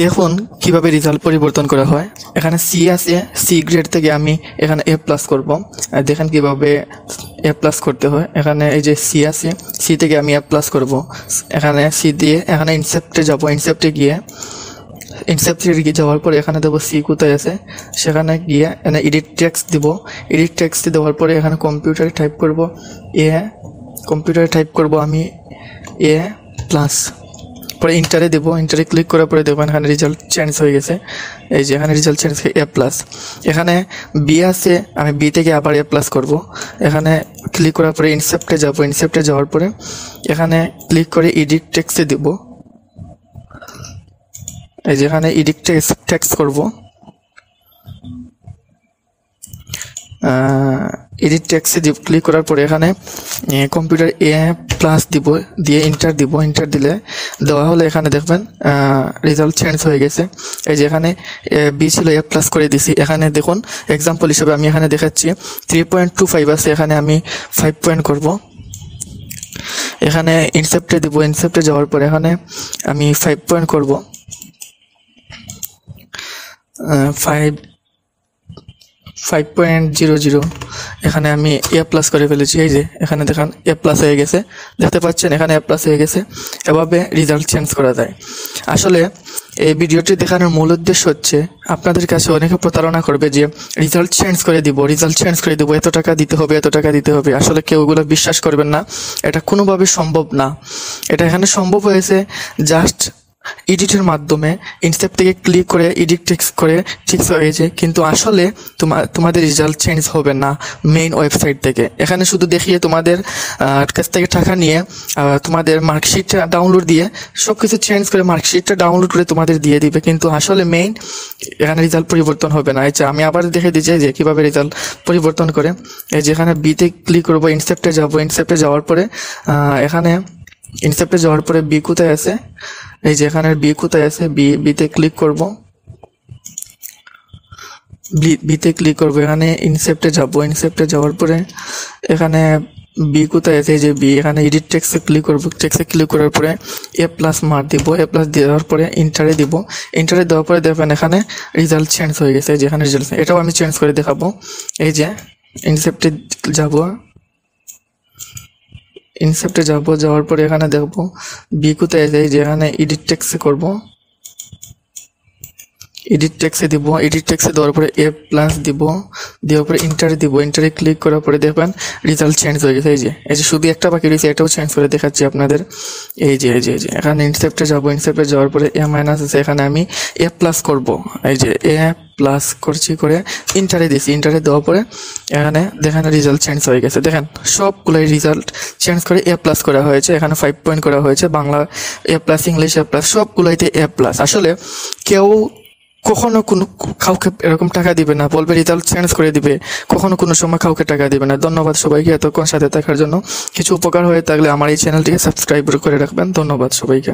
দেখুন কিভাবে রেজাল্ট পরিবর্তন করা হয়। এখানে সি আছে, সি গ্রেড থেকে আমি এখানে এ প্লাস করবো। দেখেন কিভাবে এ প্লাস করতে হয়। এখানে এই যে সি আছে, সি থেকে আমি এ প্লাস করবো। এখানে সি দিয়ে এখানে ইনসেপ্টে যাব, ইনসেপ্টে গিয়ে যাওয়ার পরে এখানে দেবো সি কোথায় আছে, সেখানে গিয়ে এখানে এডিট টেক্সট দিব। এডিট টেক্সট দেওয়ার পরে এখানে কম্পিউটারে টাইপ করব আমি এ প্লাস, পরে ইন্টারে দেবো। ইন্টারে ক্লিক করার পরে দেখবেন এখানে রেজাল্ট চেঞ্জ হয়ে গেছে। এই যে এখানে রেজাল্ট চেঞ্জ হয়ে এ প্লাস। এখানে বি আছে, আমি বি থেকে আবার এ প্লাস করবো। এখানে ক্লিক করার পরে ইনসেপ্টে যাব, ইনসেপ্টে যাওয়ার পরে এখানে ক্লিক করে এডিট টেক্সটে দেবো। এই যে এখানে এডিট টেক্সট করব, এডিট টেক্সটে ক্লিক করার পরে এখানে কম্পিউটার এ প্লাস দিব, দিয়ে ইন্টার দিব। ইন্টার দিলে দেওয়া হলে এখানে দেখবেন রেজাল্ট চেঞ্জ হয়ে গেছে। এই যে এখানে বি ছিল এ প্লাস করে দিছি। এখানে দেখুন এক্সাম্পল হিসেবে আমি এখানে দেখাচ্ছি 3.25 আছে, এখানে আমি 5 পয়েন্ট করব। এখানে ইনসেপ্টে দিব, ইনসেপ্টে যাওয়ার পরে এখানে আমি 5 পয়েন্ট করব। 5.00 এখানে আমি এ প্লাস করে ফেলেছি। এই যে এখানে দেখেন এ প্লাস হয়ে গেছে, দেখতে পাচ্ছেন এখানে এ প্লাস হয়ে গেছে। এভাবে রেজাল্ট চেঞ্জ করা যায়। আসলে এই ভিডিওটি দেখানোর মূল উদ্দেশ্য হচ্ছে আপনাদের কাছে অনেকে প্রতারণা করবে যে রেজাল্ট চেঞ্জ করে দিব, এত টাকা দিতে হবে। আসলে কেউ এগুলো বিশ্বাস করবেন না, এটা কোনোভাবে সম্ভব না। এটা এখানে সম্ভব হয়েছে জাস্ট এডিটের মাধ্যমে। ইনসেপ্ট থেকে ক্লিক করে এডিট টেক্সট করে ঠিক হয়েছে, কিন্তু আসলে তোমাদের রেজাল্ট চেঞ্জ হবে না মেইন ওয়েবসাইট থেকে। এখানে শুধু দেখিয়ে তোমাদের কাছ থেকে টাকা নিয়ে তোমাদের মার্কশিটটা ডাউনলোড দিয়ে সব কিছু চেঞ্জ করে মার্কশিটটা ডাউনলোড করে তোমাদের দিয়ে দিবে, কিন্তু আসলে মেইন এখানে রেজাল্ট পরিবর্তন হবে না। আচ্ছা, আমি আবার দেখে দিচ্ছি যে কীভাবে রেজাল্ট পরিবর্তন করে। এই যেখানে বিতে ক্লিক করবো, ইনসেপ্টে যাবো। ইনসেপ্টে যাওয়ার পরে এখানে ইনসেপ্টে যাওয়ার পরে বি কোথায় আছে, এই যে এখানে বি কোথায় আছে, বিতে ক্লিক করব। বিতে ক্লিক করবো, এখানে ইনসেপ্টে যাব। ইনসেপ্টে যাওয়ার পরে এখানে বি কোথায় আছে, এই যে বি। এখানে এডিট টেক্সটে ক্লিক করবো। টেক্সটে ক্লিক করার পরে এ প্লাস মার্ক দিব। এ প্লাস দেওয়ার পরে ইন্টারে দিব। ইন্টারে দেওয়ার পরে দেখবেন এখানে রেজাল্ট চেঞ্জ হয়ে গেছে। এই যে এখানে রেজাল্ট, এটাও আমি চেঞ্জ করে দেখাবো। এই যে ইনসেপ্টে যাব, ইনসেপ্টে যাওয়ার পরে এখানে দেখবো বি কোথায় আছে, এই যে এখানে এডিট টেক্সটে করবো। এডিট টেক্সটে দিব। এডিট টেক্সটে দেওয়ার পরে এ প্লাস দিব, দেওয়ার পরে ইন্টারে দিব। ইন্টারে ক্লিক করার পরে দেখবেন রেজাল্ট চেঞ্জ হয়ে গেছে। এই যে শুধু একটা বাকি রয়েছে, এটাও চেঞ্জ করে দেখাচ্ছি আপনাদের। এই যে এখানে ইনসেপ্টে যাব। ইনসেপ্টে যাওয়ার পরে এ মাইনাস আছে, এখানে আমি এ প্লাস করব। এই যে এ প্লাস করছি করে ইন্টারে দিয়েছি। ইন্টারে দেওয়ার পরে এখানে দেখেন রেজাল্ট চেঞ্জ হয়ে গেছে। দেখেন সবগুলোই রেজাল্ট চেঞ্জ করে এ প্লাস করা হয়েছে। এখানে 5 পয়েন্ট করা হয়েছে, বাংলা এ প্লাস, ইংলিশ এ প্লাস, সবগুলোইতে এ প্লাস। আসলে কেউ কখনো কাউকে এরকম টাকা দিবে না, বলবে রেজাল্ট চেঞ্জ করে দিবে, কখনো কোনো সময় কাউকে টাকা দিবে না। ধন্যবাদ সবাইকে এতক্ষণ সাথে থাকার জন্য। কিছু উপকার হয়ে থাকলে আমার এই চ্যানেলটিকে সাবস্ক্রাইব করে রাখবেন। ধন্যবাদ সবাইকে।